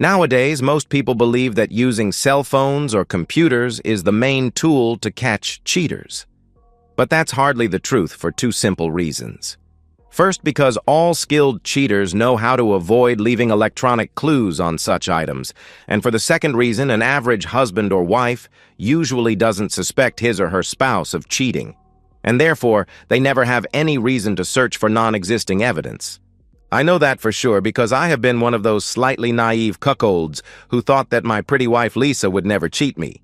Nowadays, most people believe that using cell phones or computers is the main tool to catch cheaters. But that's hardly the truth for two simple reasons. First, because all skilled cheaters know how to avoid leaving electronic clues on such items. And for the second reason, an average husband or wife usually doesn't suspect his or her spouse of cheating. And therefore, they never have any reason to search for non-existing evidence. I know that for sure because I have been one of those slightly naive cuckolds who thought that my pretty wife Lisa would never cheat me.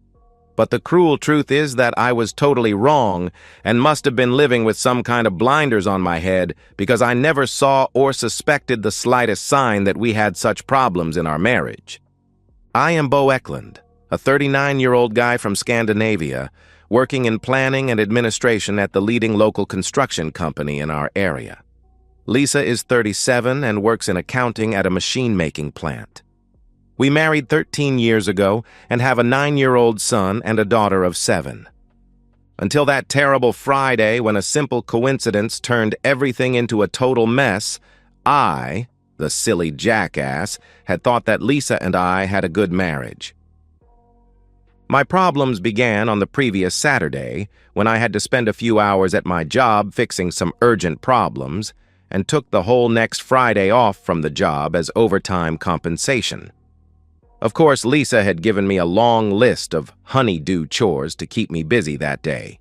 But the cruel truth is that I was totally wrong and must have been living with some kind of blinders on my head because I never saw or suspected the slightest sign that we had such problems in our marriage. I am Bo Eklund, a 39-year-old guy from Scandinavia, working in planning and administration at the leading local construction company in our area. Lisa is 37 and works in accounting at a machine-making plant. We married 13 years ago and have a 9-year-old son and a daughter of 7. Until that terrible Friday when a simple coincidence turned everything into a total mess, I, the silly jackass, had thought that Lisa and I had a good marriage. My problems began on the previous Saturday when I had to spend a few hours at my job fixing some urgent problems and took the whole next Friday off from the job as overtime compensation. Of course, Lisa had given me a long list of honey-do chores to keep me busy that day.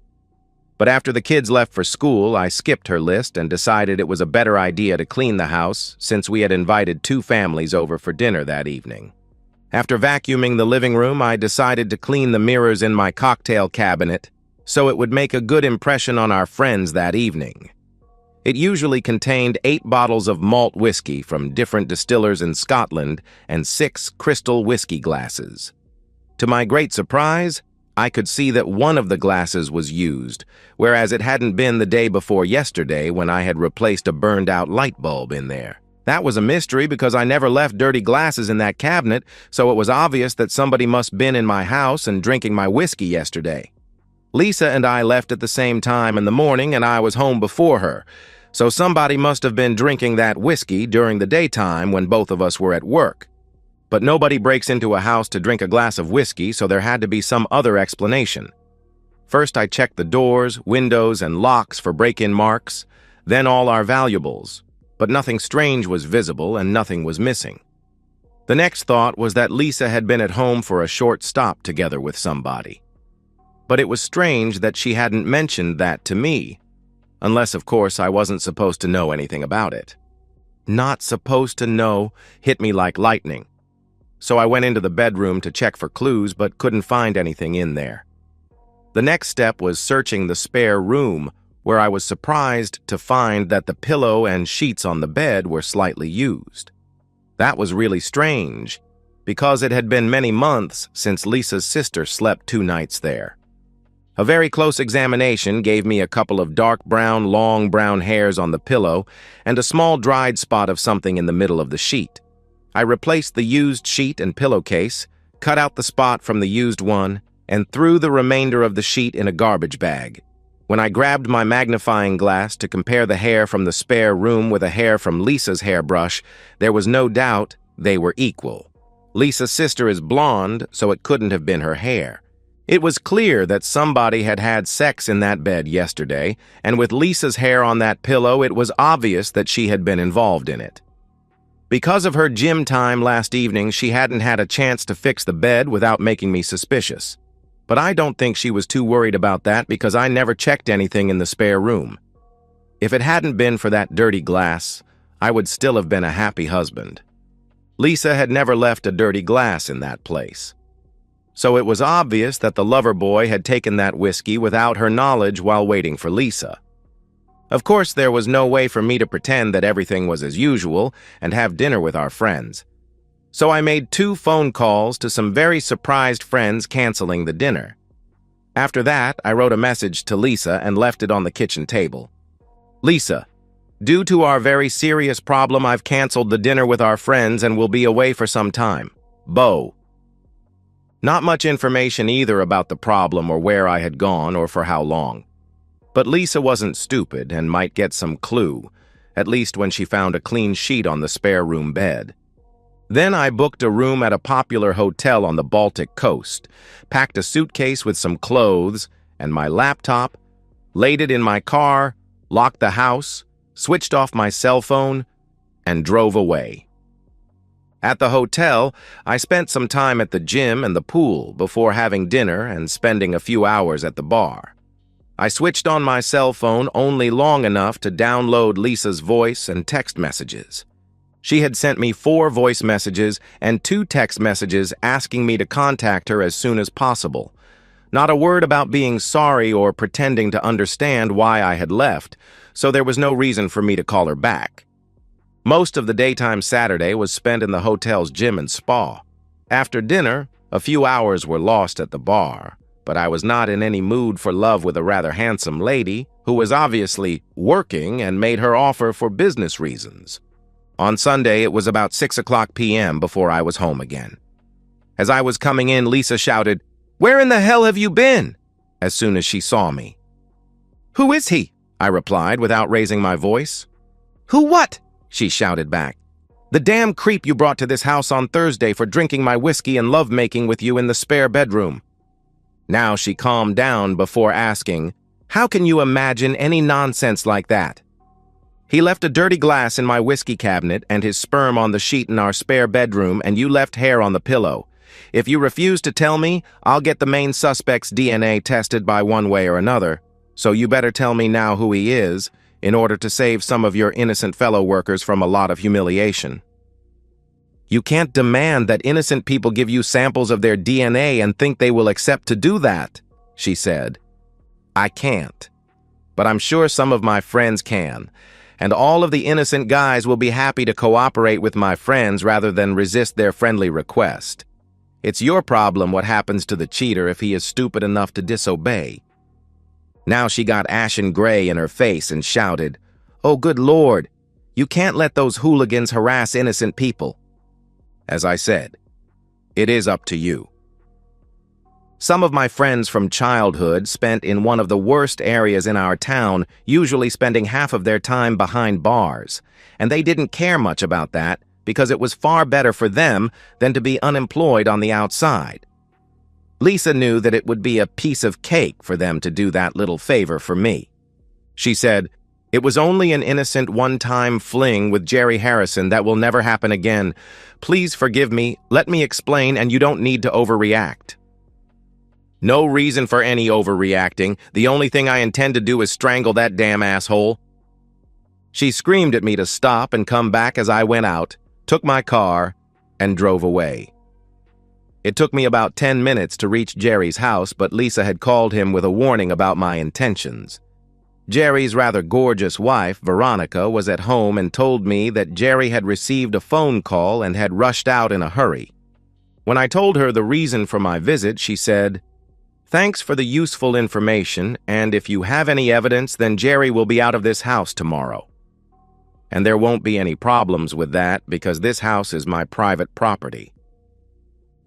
But after the kids left for school, I skipped her list and decided it was a better idea to clean the house since we had invited 2 families over for dinner that evening. After vacuuming the living room, I decided to clean the mirrors in my cocktail cabinet so it would make a good impression on our friends that evening. It usually contained 8 bottles of malt whiskey from different distillers in Scotland and 6 crystal whiskey glasses. To my great surprise, I could see that one of the glasses was used, whereas it hadn't been the day before yesterday when I had replaced a burned-out light bulb in there. That was a mystery because I never left dirty glasses in that cabinet, so it was obvious that somebody must been in my house and drinking my whiskey yesterday. Lisa and I left at the same time in the morning and I was home before her, so somebody must have been drinking that whiskey during the daytime when both of us were at work. But nobody breaks into a house to drink a glass of whiskey, so there had to be some other explanation. First, I checked the doors, windows, and locks for break-in marks, then all our valuables. But nothing strange was visible and nothing was missing. The next thought was that Lisa had been at home for a short stop together with somebody. But it was strange that she hadn't mentioned that to me. Unless, of course, I wasn't supposed to know anything about it. Not supposed to know hit me like lightning. So I went into the bedroom to check for clues, but couldn't find anything in there. The next step was searching the spare room, where I was surprised to find that the pillow and sheets on the bed were slightly used. That was really strange, because it had been many months since Lisa's sister slept 2 nights there. A very close examination gave me a couple of dark brown, long brown hairs on the pillow and a small dried spot of something in the middle of the sheet. I replaced the used sheet and pillowcase, cut out the spot from the used one, and threw the remainder of the sheet in a garbage bag. When I grabbed my magnifying glass to compare the hair from the spare room with a hair from Lisa's hairbrush, there was no doubt they were equal. Lisa's sister is blonde, so it couldn't have been her hair. It was clear that somebody had had sex in that bed yesterday, and with Lisa's hair on that pillow, it was obvious that she had been involved in it. Because of her gym time last evening, she hadn't had a chance to fix the bed without making me suspicious. But I don't think she was too worried about that because I never checked anything in the spare room. If it hadn't been for that dirty glass, I would still have been a happy husband. Lisa had never left a dirty glass in that place. So it was obvious that the lover boy had taken that whiskey without her knowledge while waiting for Lisa. Of course, there was no way for me to pretend that everything was as usual and have dinner with our friends. So I made 2 phone calls to some very surprised friends canceling the dinner. After that, I wrote a message to Lisa and left it on the kitchen table. Lisa, due to our very serious problem, I've canceled the dinner with our friends and will be away for some time. Bo. Not much information either about the problem or where I had gone or for how long. But Lisa wasn't stupid and might get some clue, at least when she found a clean sheet on the spare room bed. Then I booked a room at a popular hotel on the Baltic coast, packed a suitcase with some clothes and my laptop, laid it in my car, locked the house, switched off my cell phone, and drove away. At the hotel, I spent some time at the gym and the pool before having dinner and spending a few hours at the bar. I switched on my cell phone only long enough to download Lisa's voice and text messages. She had sent me 4 voice messages and 2 text messages asking me to contact her as soon as possible. Not a word about being sorry or pretending to understand why I had left, so there was no reason for me to call her back. Most of the daytime Saturday was spent in the hotel's gym and spa. After dinner, a few hours were lost at the bar, but I was not in any mood for love with a rather handsome lady who was obviously working and made her offer for business reasons. On Sunday, it was about 6:00 p.m. before I was home again. As I was coming in, Lisa shouted, "Where in the hell have you been?" as soon as she saw me. "Who is he?" I replied without raising my voice. "Who what?" she shouted back. "The damn creep you brought to this house on Thursday for drinking my whiskey and lovemaking with you in the spare bedroom." Now she calmed down before asking, "How can you imagine any nonsense like that?" "He left a dirty glass in my whiskey cabinet and his sperm on the sheet in our spare bedroom, and you left hair on the pillow. If you refuse to tell me, I'll get the main suspect's DNA tested by one way or another, so you better tell me now who he is, in order to save some of your innocent fellow workers from a lot of humiliation." "You can't demand that innocent people give you samples of their DNA and think they will accept to do that," she said. "I can't. But I'm sure some of my friends can. And all of the innocent guys will be happy to cooperate with my friends rather than resist their friendly request. It's your problem what happens to the cheater if he is stupid enough to disobey." Now she got ashen gray in her face and shouted, "Oh, good Lord, you can't let those hooligans harass innocent people." As I said, it is up to you. Some of my friends from childhood spent in one of the worst areas in our town, usually spending half of their time behind bars, and they didn't care much about that because it was far better for them than to be unemployed on the outside. Lisa knew that it would be a piece of cake for them to do that little favor for me. She said, "It was only an innocent one-time fling with Jerry Harrison that will never happen again. Please forgive me, let me explain, and you don't need to overreact." "No reason for any overreacting. The only thing I intend to do is strangle that damn asshole." She screamed at me to stop and come back as I went out, took my car, and drove away. It took me about 10 minutes to reach Jerry's house, but Lisa had called him with a warning about my intentions. Jerry's rather gorgeous wife, Veronica, was at home and told me that Jerry had received a phone call and had rushed out in a hurry. When I told her the reason for my visit, she said, "Thanks for the useful information, and if you have any evidence, then Jerry will be out of this house tomorrow. And there won't be any problems with that because this house is my private property."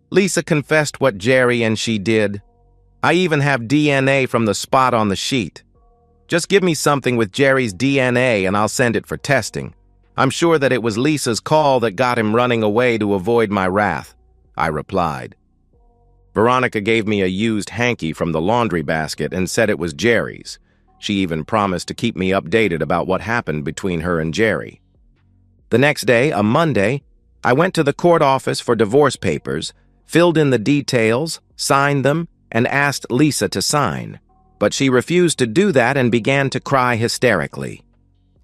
Lisa confessed what Jerry and she did. "I even have DNA from the spot on the sheet. Just give me something with Jerry's DNA and I'll send it for testing. I'm sure that it was Lisa's call that got him running away to avoid my wrath," I replied. Veronica gave me a used hanky from the laundry basket and said it was Jerry's. She even promised to keep me updated about what happened between her and Jerry. The next day, a Monday, I went to the court office for divorce papers, filled in the details, signed them, and asked Lisa to sign. But she refused to do that and began to cry hysterically.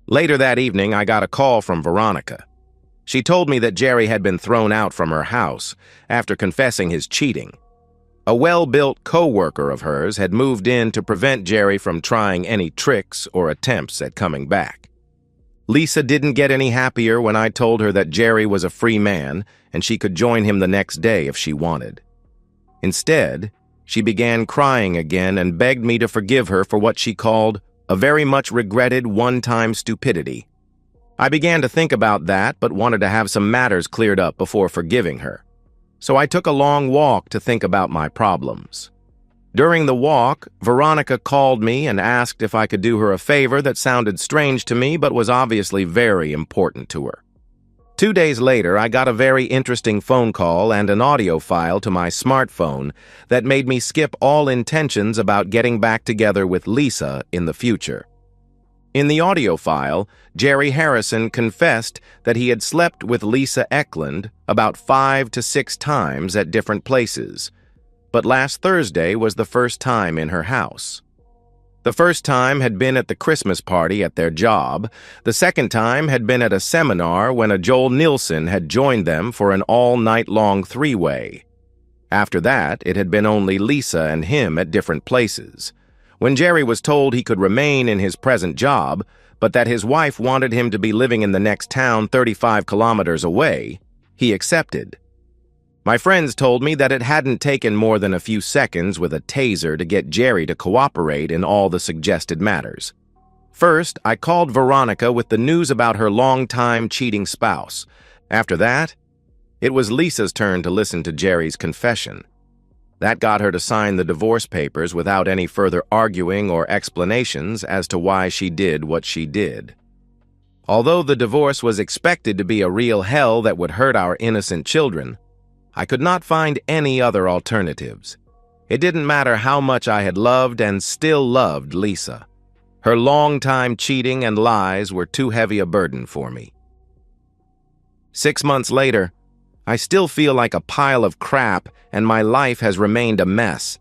Later that evening, I got a call from Veronica. She told me that Jerry had been thrown out from her house after confessing his cheating. A well-built co-worker of hers had moved in to prevent Jerry from trying any tricks or attempts at coming back. Lisa didn't get any happier when I told her that Jerry was a free man and she could join him the next day if she wanted. Instead, she began crying again and begged me to forgive her for what she called a very much regretted one-time stupidity. I began to think about that but wanted to have some matters cleared up before forgiving her. So I took a long walk to think about my problems. During the walk, Veronica called me and asked if I could do her a favor that sounded strange to me but was obviously very important to her. 2 days later, I got a very interesting phone call and an audio file to my smartphone that made me skip all intentions about getting back together with Lisa in the future. In the audio file, Jerry Harrison confessed that he had slept with Lisa Eklund about 5 to 6 times at different places, but last Thursday was the first time in her house. The first time had been at the Christmas party at their job. The second time had been at a seminar when a Joel Nielsen had joined them for an all-night-long three-way. After that, it had been only Lisa and him at different places. When Jerry was told he could remain in his present job, but that his wife wanted him to be living in the next town 35 kilometers away, he accepted. My friends told me that it hadn't taken more than a few seconds with a taser to get Jerry to cooperate in all the suggested matters. First, I called Veronica with the news about her long-time cheating spouse. After that, it was Lisa's turn to listen to Jerry's confession. That got her to sign the divorce papers without any further arguing or explanations as to why she did what she did. Although the divorce was expected to be a real hell that would hurt our innocent children, I could not find any other alternatives. It didn't matter how much I had loved and still loved Lisa. Her long-time cheating and lies were too heavy a burden for me. 6 months later, I still feel like a pile of crap and my life has remained a mess.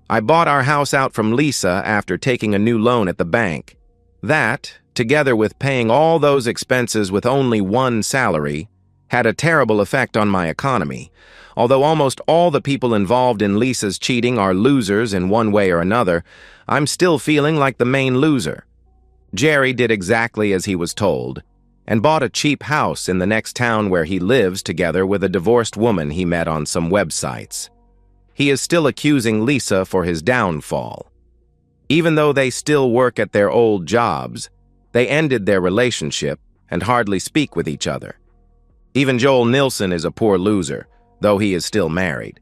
I bought our house out from Lisa after taking a new loan at the bank. That, together with paying all those expenses with only one salary, had a terrible effect on my economy. Although almost all the people involved in Lisa's cheating are losers in one way or another, I'm still feeling like the main loser. Jerry did exactly as he was told, and bought a cheap house in the next town where he lives together with a divorced woman he met on some websites. He is still accusing Lisa for his downfall. Even though they still work at their old jobs, they ended their relationship and hardly speak with each other. Even Joel Nielsen is a poor loser, though he is still married.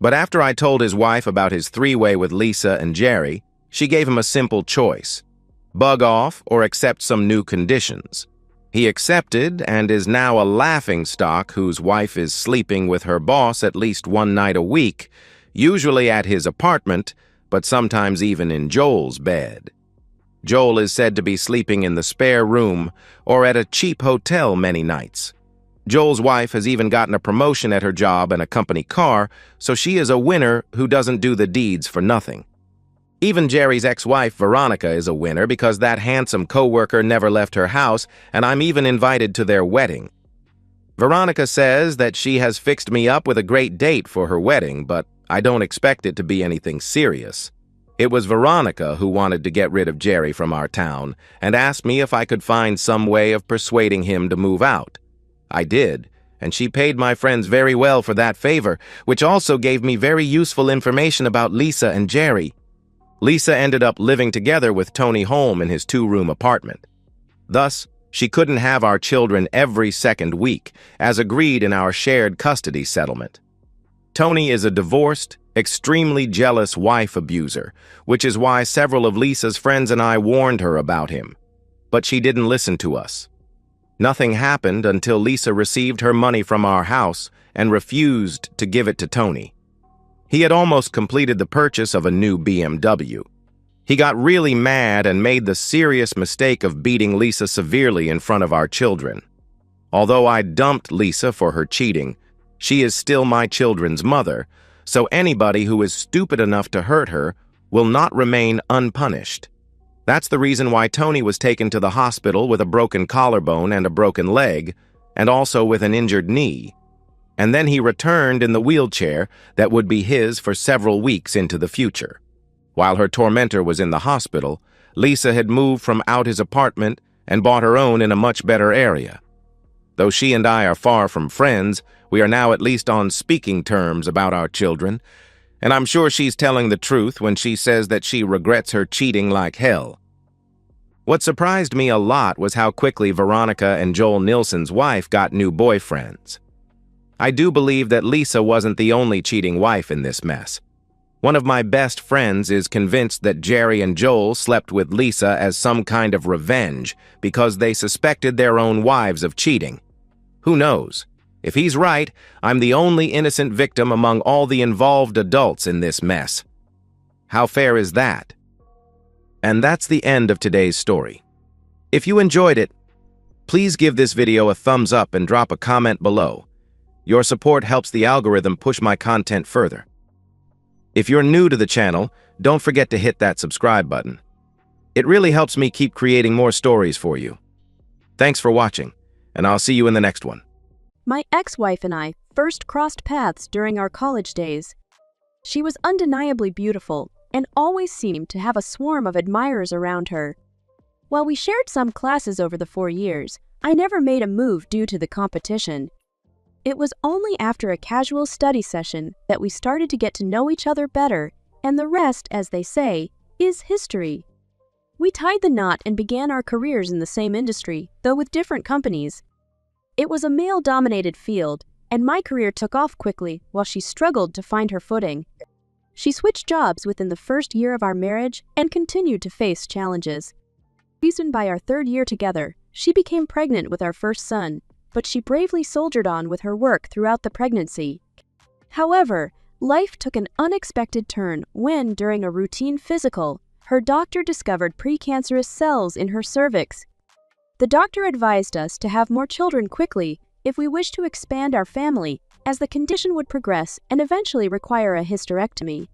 But after I told his wife about his three-way with Lisa and Jerry, she gave him a simple choice: bug off or accept some new conditions. He accepted and is now a laughingstock whose wife is sleeping with her boss at least one night a week, usually at his apartment, but sometimes even in Joel's bed. Joel is said to be sleeping in the spare room or at a cheap hotel many nights. Joel's wife has even gotten a promotion at her job and a company car, so she is a winner who doesn't do the deeds for nothing. Even Jerry's ex-wife, Veronica, is a winner because that handsome co-worker never left her house, and I'm even invited to their wedding. Veronica says that she has fixed me up with a great date for her wedding, but I don't expect it to be anything serious. It was Veronica who wanted to get rid of Jerry from our town and asked me if I could find some way of persuading him to move out. I did, and she paid my friends very well for that favor, which also gave me very useful information about Lisa and Jerry. Lisa ended up living together with Tony Holm in his 2-room apartment. Thus, she couldn't have our children every second week, as agreed in our shared custody settlement. Tony is a divorced, extremely jealous wife abuser, which is why several of Lisa's friends and I warned her about him. But she didn't listen to us. Nothing happened until Lisa received her money from our house and refused to give it to Tony. He had almost completed the purchase of a new BMW. He got really mad and made the serious mistake of beating Lisa severely in front of our children. Although I dumped Lisa for her cheating, she is still my children's mother, so anybody who is stupid enough to hurt her will not remain unpunished. That's the reason why Tony was taken to the hospital with a broken collarbone and a broken leg, and also with an injured knee. And then he returned in the wheelchair that would be his for several weeks into the future. While her tormentor was in the hospital, Lisa had moved from out his apartment and bought her own in a much better area. Though she and I are far from friends, we are now at least on speaking terms about our children, and I'm sure she's telling the truth when she says that she regrets her cheating like hell. What surprised me a lot was how quickly Veronica and Joel Nielsen's wife got new boyfriends. I do believe that Lisa wasn't the only cheating wife in this mess. One of my best friends is convinced that Jerry and Joel slept with Lisa as some kind of revenge because they suspected their own wives of cheating. Who knows? If he's right, I'm the only innocent victim among all the involved adults in this mess. How fair is that? And that's the end of today's story. If you enjoyed it, please give this video a thumbs up and drop a comment below. Your support helps the algorithm push my content further. If you're new to the channel, don't forget to hit that subscribe button. It really helps me keep creating more stories for you. Thanks for watching, and I'll see you in the next one. My ex-wife and I first crossed paths during our college days. She was undeniably beautiful and always seemed to have a swarm of admirers around her. While we shared some classes over the 4 years, I never made a move due to the competition. It was only after a casual study session that we started to get to know each other better, and the rest, as they say, is history. We tied the knot and began our careers in the same industry, though with different companies. It was a male-dominated field, and my career took off quickly while she struggled to find her footing. She switched jobs within the first year of our marriage and continued to face challenges. Seasoned by our 3rd year together, she became pregnant with our first son, but she bravely soldiered on with her work throughout the pregnancy. However, life took an unexpected turn when, during a routine physical, her doctor discovered precancerous cells in her cervix. The doctor advised us to have more children quickly if we wished to expand our family, as the condition would progress and eventually require a hysterectomy.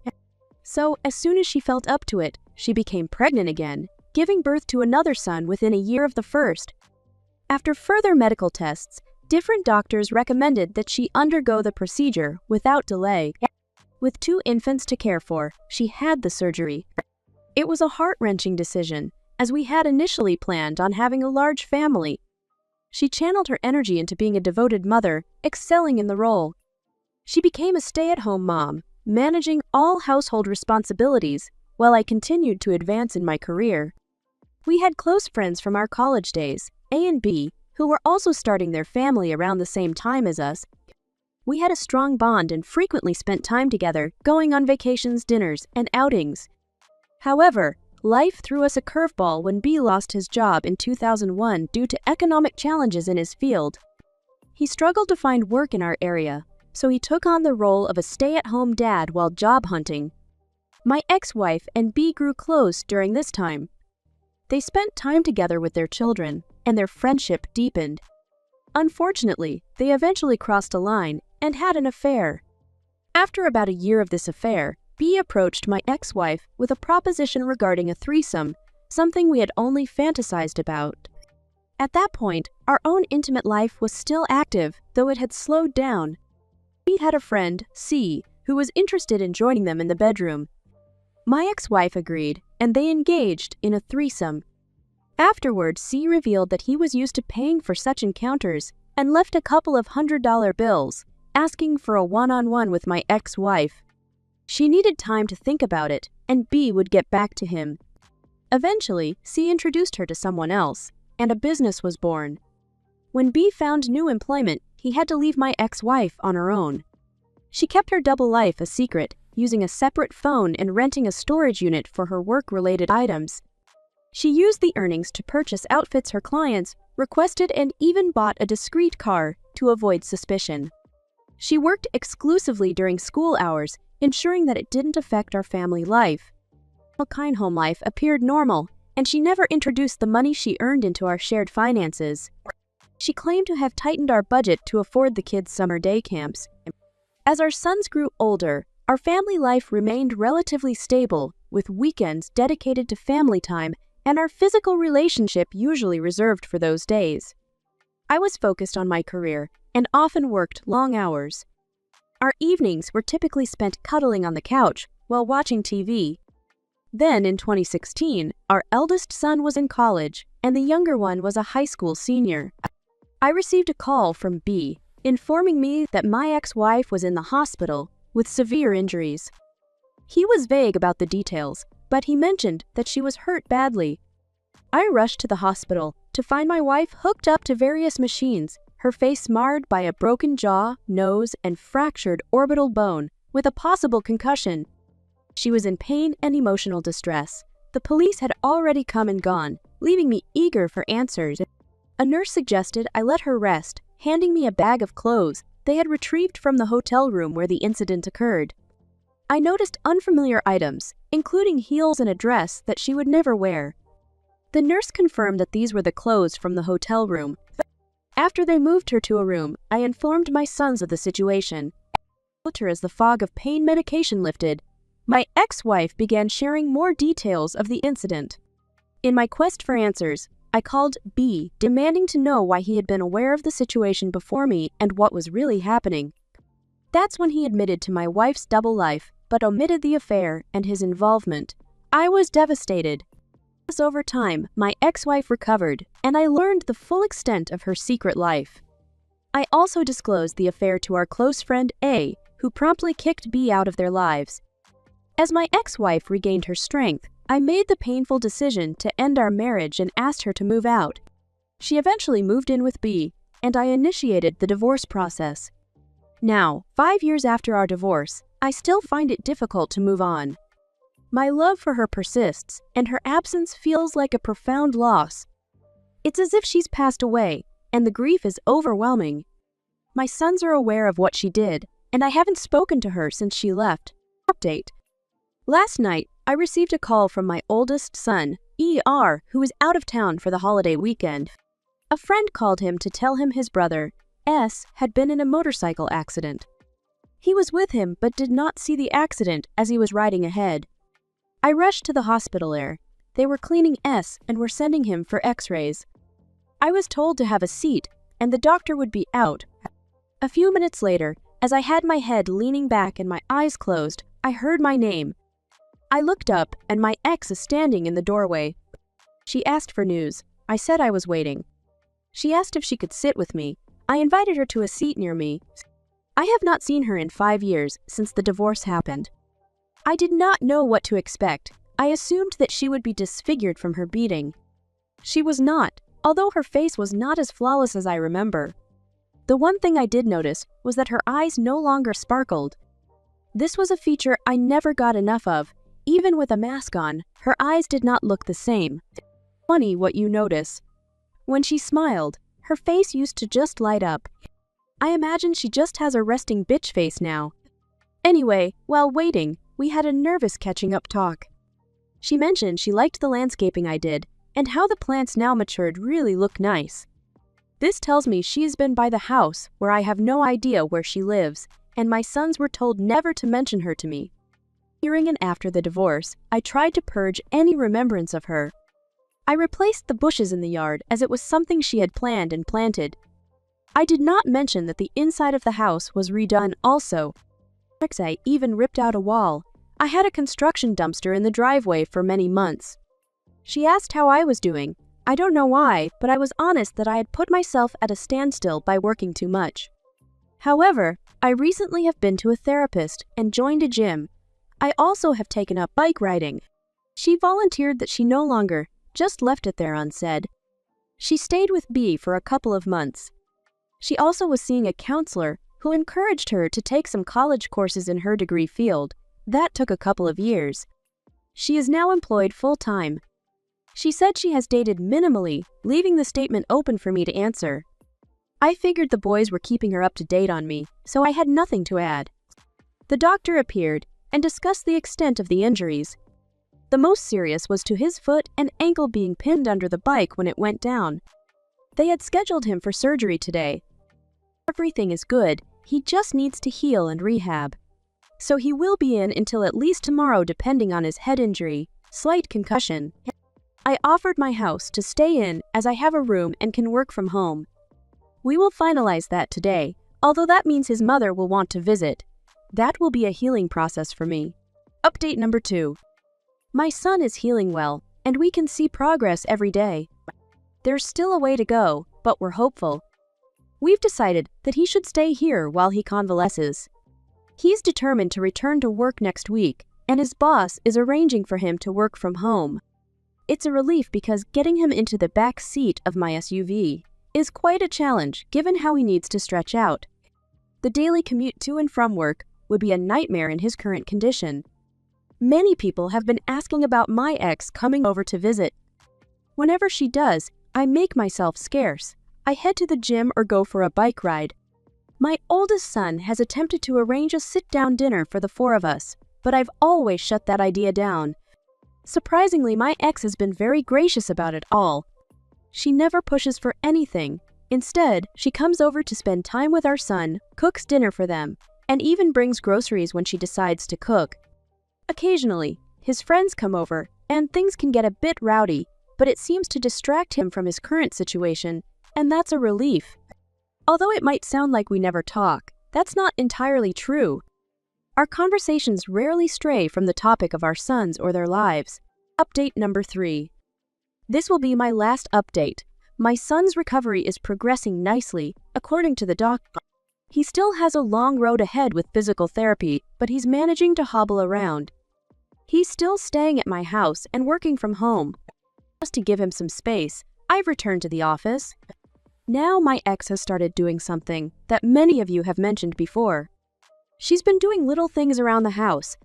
So, as soon as she felt up to it, she became pregnant again, giving birth to another son within a year of the first. After further medical tests, different doctors recommended that she undergo the procedure without delay. With 2 infants to care for, she had the surgery. It was a heart-wrenching decision, as we had initially planned on having a large family. She channeled her energy into being a devoted mother, excelling in the role. She became a stay-at-home mom, managing all household responsibilities, while I continued to advance in my career. We had close friends from our college days, A and B, who were also starting their family around the same time as us. We had a strong bond and frequently spent time together, going on vacations, dinners, and outings. However, life threw us a curveball when B lost his job in 2001 due to economic challenges in his field. He struggled to find work in our area, so he took on the role of a stay-at-home dad while job hunting. My ex-wife and B grew close during this time. They spent time together with their children, and their friendship deepened. Unfortunately, they eventually crossed a line and had an affair. After about a year of this affair, B approached my ex-wife with a proposition regarding a threesome, something we had only fantasized about. At that point, our own intimate life was still active, though it had slowed down. B had a friend, C, who was interested in joining them in the bedroom. My ex-wife agreed, and they engaged in a threesome. Afterward, C revealed that he was used to paying for such encounters and left a couple of $100 bills, asking for a one-on-one with my ex-wife. She needed time to think about it, and B would get back to him. Eventually, C introduced her to someone else, and a business was born. When B found new employment, he had to leave my ex-wife on her own. She kept her double life a secret, using a separate phone and renting a storage unit for her work-related items. She used the earnings to purchase outfits her clients requested and even bought a discreet car to avoid suspicion. She worked exclusively during school hours, ensuring that it didn't affect our family life. Her kind home life appeared normal, and she never introduced the money she earned into our shared finances. She claimed to have tightened our budget to afford the kids' summer day camps. As our sons grew older, our family life remained relatively stable, with weekends dedicated to family time and our physical relationship usually reserved for those days. I was focused on my career and often worked long hours. Our evenings were typically spent cuddling on the couch while watching TV. Then, in 2016, our eldest son was in college and the younger one was a high school senior. I received a call from B, informing me that my ex-wife was in the hospital with severe injuries. He was vague about the details, but he mentioned that she was hurt badly. I rushed to the hospital to find my wife hooked up to various machines, her face marred by a broken jaw, nose, and fractured orbital bone, with a possible concussion. She was in pain and emotional distress. The police had already come and gone, leaving me eager for answers. A nurse suggested I let her rest, handing me a bag of clothes they had retrieved from the hotel room where the incident occurred. I noticed unfamiliar items, including heels and a dress that she would never wear. The nurse confirmed that these were the clothes from the hotel room. After they moved her to a room, I informed my sons of the situation. As the fog of pain medication lifted, my ex-wife began sharing more details of the incident. In my quest for answers, I called B, demanding to know why he had been aware of the situation before me and what was really happening. That's when he admitted to my wife's double life, but omitted the affair and his involvement. I was devastated. As over time, my ex-wife recovered, and I learned the full extent of her secret life. I also disclosed the affair to our close friend A, who promptly kicked B out of their lives. As my ex-wife regained her strength, I made the painful decision to end our marriage and asked her to move out. She eventually moved in with B, and I initiated the divorce process. Now, 5 years after our divorce, I still find it difficult to move on. My love for her persists, and her absence feels like a profound loss. It's as if she's passed away, and the grief is overwhelming. My sons are aware of what she did, and I haven't spoken to her since she left. Update. Last night, I received a call from my oldest son, ER, who is out of town for the holiday weekend. A friend called him to tell him his brother, S, had been in a motorcycle accident. He was with him but did not see the accident as he was riding ahead. I rushed to the hospital there. They were cleaning S and were sending him for x-rays. I was told to have a seat, and the doctor would be out. A few minutes later, as I had my head leaning back and my eyes closed, I heard my name. I looked up, and my ex is standing in the doorway. She asked for news. I said I was waiting. She asked if she could sit with me. I invited her to a seat near me. I have not seen her in 5 years since the divorce happened. I did not know what to expect. I assumed that she would be disfigured from her beating. She was not, although her face was not as flawless as I remember. The one thing I did notice was that her eyes no longer sparkled. This was a feature I never got enough of. Even with a mask on, her eyes did not look the same. Funny what you notice. When she smiled, her face used to just light up. I imagine she just has a resting bitch face now. Anyway, while waiting, we had a nervous catching up talk. She mentioned she liked the landscaping I did, and how the plants now matured really look nice. This tells me she's been by the house where I have no idea where she lives, and my sons were told never to mention her to me. During and after the divorce, I tried to purge any remembrance of her. I replaced the bushes in the yard as it was something she had planned and planted. I did not mention that the inside of the house was redone also. I even ripped out a wall. I had a construction dumpster in the driveway for many months. She asked how I was doing. I don't know why, but I was honest that I had put myself at a standstill by working too much. However, I recently have been to a therapist and joined a gym. I also have taken up bike riding. She volunteered that she no longer just left it there unsaid. She stayed with B for a couple of months. She also was seeing a counselor who encouraged her to take some college courses in her degree field. That took a couple of years. She is now employed full-time. She said she has dated minimally, leaving the statement open for me to answer. I figured the boys were keeping her up to date on me, so I had nothing to add. The doctor appeared and discussed the extent of the injuries. The most serious was to his foot and ankle being pinned under the bike when it went down. They had scheduled him for surgery today. Everything is good, he just needs to heal and rehab. So he will be in until at least tomorrow depending on his head injury, slight concussion. I offered my house to stay in as I have a room and can work from home. We will finalize that today, although that means his mother will want to visit. That will be a healing process for me. Update number 2. My son is healing well, and we can see progress every day. There's still a way to go, but we're hopeful. We've decided that he should stay here while he convalesces. He's determined to return to work next week, and his boss is arranging for him to work from home. It's a relief because getting him into the back seat of my SUV is quite a challenge given how he needs to stretch out. The daily commute to and from work would be a nightmare in his current condition. Many people have been asking about my ex coming over to visit. Whenever she does, I make myself scarce. I head to the gym or go for a bike ride. My oldest son has attempted to arrange a sit-down dinner for the four of us, but I've always shut that idea down. Surprisingly, my ex has been very gracious about it all. She never pushes for anything. Instead, she comes over to spend time with our son, cooks dinner for them, and even brings groceries when she decides to cook. Occasionally, his friends come over, and things can get a bit rowdy, but it seems to distract him from his current situation, and that's a relief. Although it might sound like we never talk, that's not entirely true. Our conversations rarely stray from the topic of our sons or their lives. Update number 3. This will be my last update. My son's recovery is progressing nicely, according to the doctor. He still has a long road ahead with physical therapy, but he's managing to hobble around. He's still staying at my house and working from home. Just to give him some space, I've returned to the office. Now my ex has started doing something that many of you have mentioned before. She's been doing little things around the house.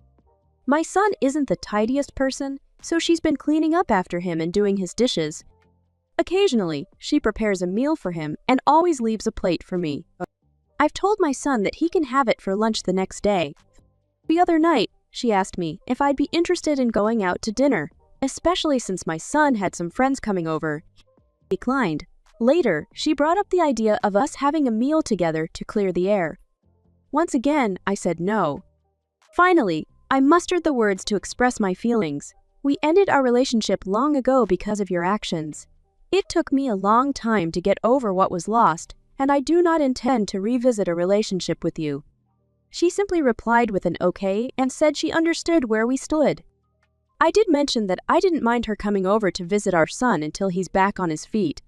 My son isn't the tidiest person, so she's been cleaning up after him and doing his dishes. Occasionally, she prepares a meal for him and always leaves a plate for me. I've told my son that he can have it for lunch the next day. The other night, she asked me if I'd be interested in going out to dinner, especially since my son had some friends coming over. I declined. Later, she brought up the idea of us having a meal together to clear the air. Once again, I said no. Finally, I mustered the words to express my feelings. We ended our relationship long ago because of your actions. It took me a long time to get over what was lost, and I do not intend to revisit a relationship with you. She simply replied with an okay and said she understood where we stood. I did mention that I didn't mind her coming over to visit our son until he's back on his feet.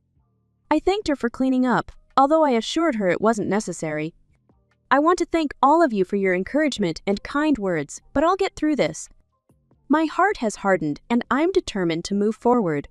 I thanked her for cleaning up, although I assured her it wasn't necessary. I want to thank all of you for your encouragement and kind words, but I'll get through this. My heart has hardened and I'm determined to move forward.